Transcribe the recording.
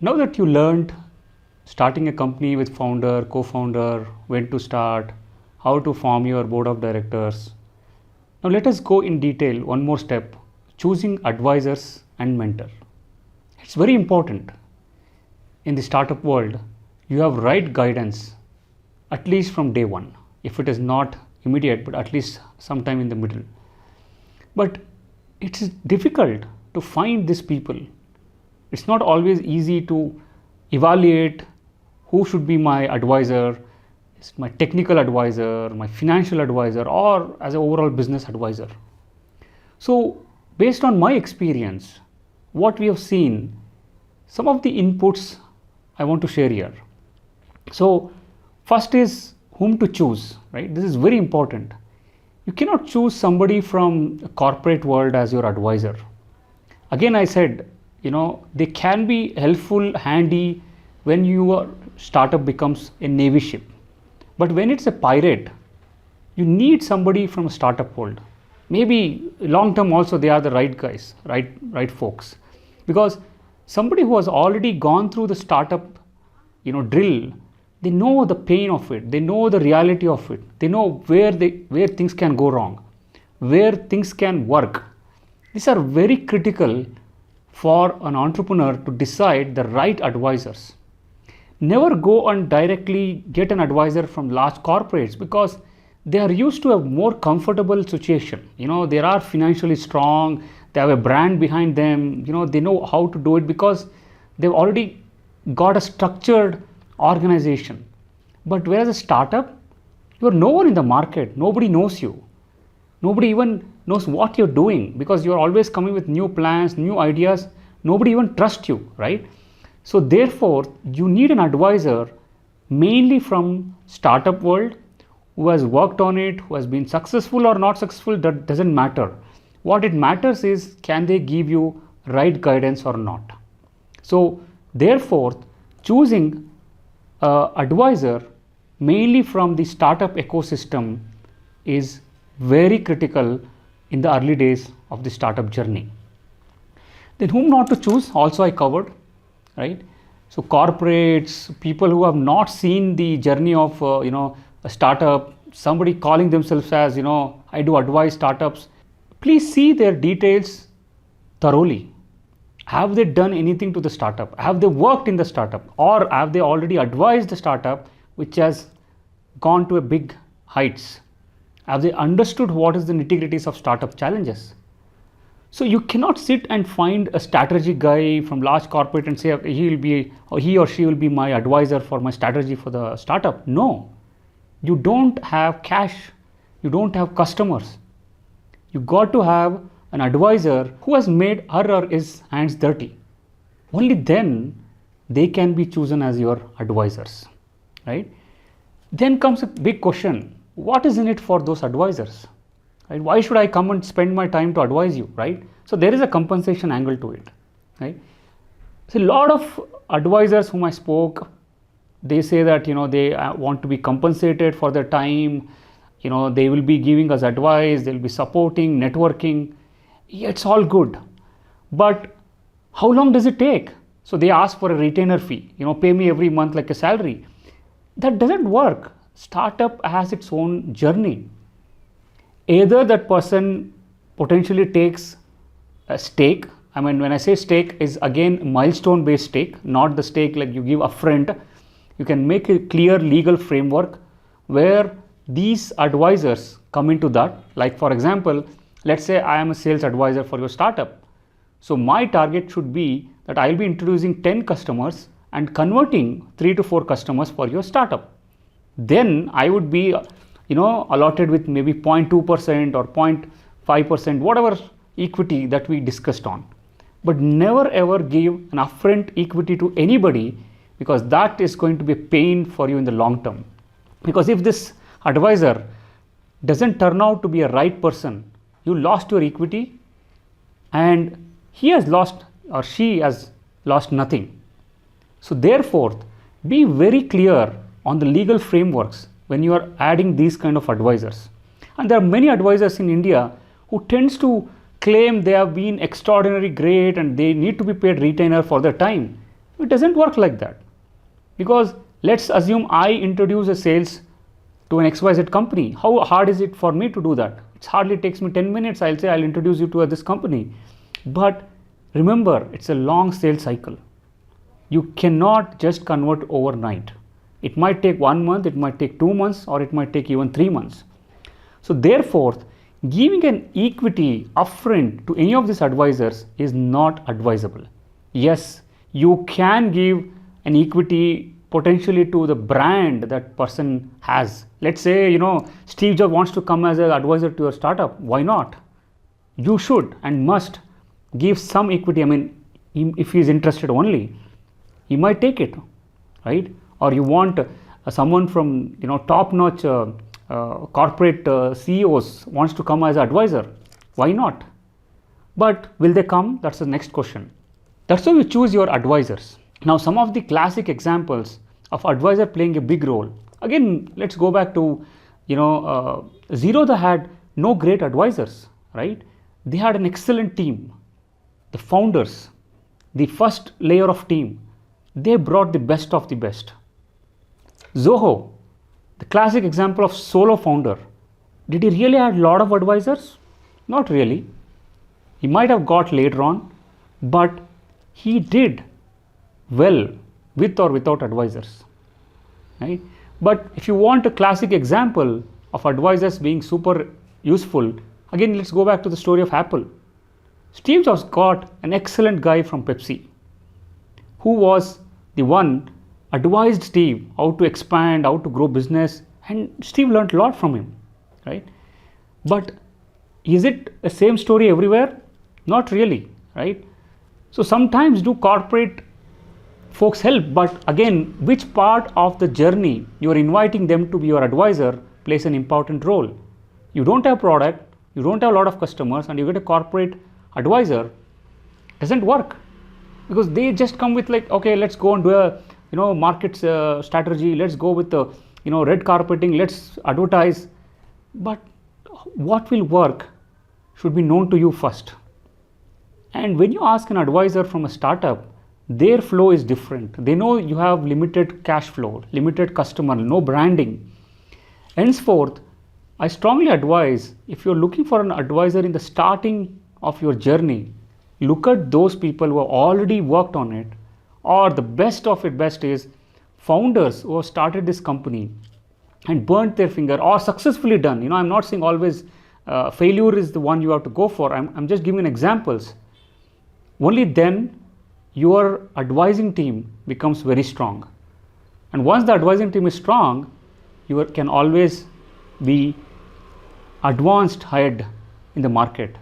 Now that you learned starting a company with founder, co-founder, when to start, how to form your board of directors. Now let us go in detail one more step, choosing advisors and mentor. It's very important. In the startup world, you have right guidance at least from day one. If it is not immediate, but at least sometime in the middle. But it is difficult to find these people. It's not always easy to evaluate who should be my advisor, my technical advisor, my financial advisor, or as an overall business advisor. So based on my experience, what we have seen, some of the inputs I want to share here. So first is whom to choose, right? This is very important. You cannot choose somebody from the corporate world as your advisor. Again, I said, they can be helpful, handy when your startup becomes a navy ship. But when it's a pirate, you need somebody from a startup world. Maybe long term also they are the right guys, right folks. Because somebody who has already gone through the startup, drill, they know the pain of it. They know the reality of it. They know where things can go wrong, where things can work. These are very critical for an entrepreneur to decide the right advisors. Never go and directly get an advisor from large corporates because they are used to a more comfortable situation. They are financially strong, they have a brand behind them, they know how to do it because they've already got a structured organization. But whereas a startup, you are no one in the market, nobody knows you. Nobody even knows what you're doing because you're always coming with new plans, new ideas. Nobody even trusts you, right? So therefore, you need an advisor mainly from startup world who has worked on it, who has been successful or not successful, that doesn't matter. What it matters is, can they give you right guidance or not? So therefore, choosing an advisor mainly from the startup ecosystem is very critical in the early days of the startup journey. Then whom not to choose also I covered, right? So corporates, people who have not seen the journey of a startup, somebody calling themselves as I do advise startups. Please see their details thoroughly. Have they done anything to the startup? Have they worked in the startup? Or have they already advised the startup which has gone to a big heights? Have they understood what is the nitty-gritties of startup challenges? So you cannot sit and find a strategy guy from large corporate and say he or she will be my advisor for my strategy for the startup. No, you don't have cash, you don't have customers. You got to have an advisor who has made her or his hands dirty. Only then they can be chosen as your advisors, right? Then comes a big question. What is in it for those advisors? Right? Why should I come and spend my time to advise you, right? So there is a compensation angle to it, right? So a lot of advisors whom I spoke, they say that they want to be compensated for their time. They will be giving us advice, they'll be supporting, networking. Yeah, it's all good, but how long does it take? So they ask for a retainer fee, pay me every month like a salary. That doesn't work. Startup has its own journey. Either that person potentially takes a stake. I mean, when I say stake is again milestone based stake, not the stake like you give upfront. You can make a clear legal framework where these advisors come into that. Like for example, let's say I am a sales advisor for your startup. So my target should be that I'll be introducing 10 customers and converting 3 to 4 customers for your startup. Then I would be allotted with maybe 0.2% or 0.5%, whatever equity that we discussed on. But never ever give an upfront equity to anybody because that is going to be a pain for you in the long term. Because if this advisor doesn't turn out to be a right person, you lost your equity and he has lost or she has lost nothing. So therefore, be very clear on the legal frameworks when you are adding these kind of advisors. And there are many advisors in India who tends to claim they have been extraordinarily great and they need to be paid retainer for their time. It doesn't work like that. Because let's assume I introduce a sales to an XYZ company. How hard is it for me to do that? It hardly takes me 10 minutes. I'll say I'll introduce you to this company. But remember, it's a long sales cycle. You cannot just convert overnight. It might take 1 month, it might take 2 months, or it might take even 3 months. So therefore, giving an equity upfront to any of these advisors is not advisable. Yes, you can give an equity potentially to the brand that person has. Let's say, Steve Jobs wants to come as an advisor to your startup. Why not? You should and must give some equity. I mean, if he is interested only, he might take it, right? Or you want someone from top-notch corporate CEOs wants to come as an advisor. Why not? But will they come? That's the next question. That's why you choose your advisors. Now, some of the classic examples of advisor playing a big role. Again, let's go back to Zerodha had no great advisors, right? They had an excellent team. The founders, the first layer of team, they brought the best of the best. Zoho, the classic example of solo founder. Did he really have a lot of advisors? Not really. He might have got later on, but he did well with or without advisors, right? But if you want a classic example of advisors being super useful, again, let's go back to the story of Apple. Steve Jobs got an excellent guy from Pepsi, who was the one advised Steve how to expand, how to grow business, and Steve learned a lot from him, right? But is it the same story everywhere? Not really, right? So sometimes do corporate folks help, but again, which part of the journey you are inviting them to be your advisor plays an important role. You don't have product, you don't have a lot of customers, and you get a corporate advisor, doesn't work, because they just come with like, okay, let's go and do a market strategy, let's go with the red carpeting, let's advertise. But what will work should be known to you first. And when you ask an advisor from a startup, their flow is different. They know you have limited cash flow, limited customer, no branding. Henceforth, I strongly advise, if you're looking for an advisor in the starting of your journey, look at those people who have already worked on it, or the best of it best is founders who have started this company and burnt their finger or successfully done. I'm not saying always failure is the one you have to go for. I'm just giving examples. Only then your advising team becomes very strong. And once the advising team is strong, you can always be advanced ahead in the market.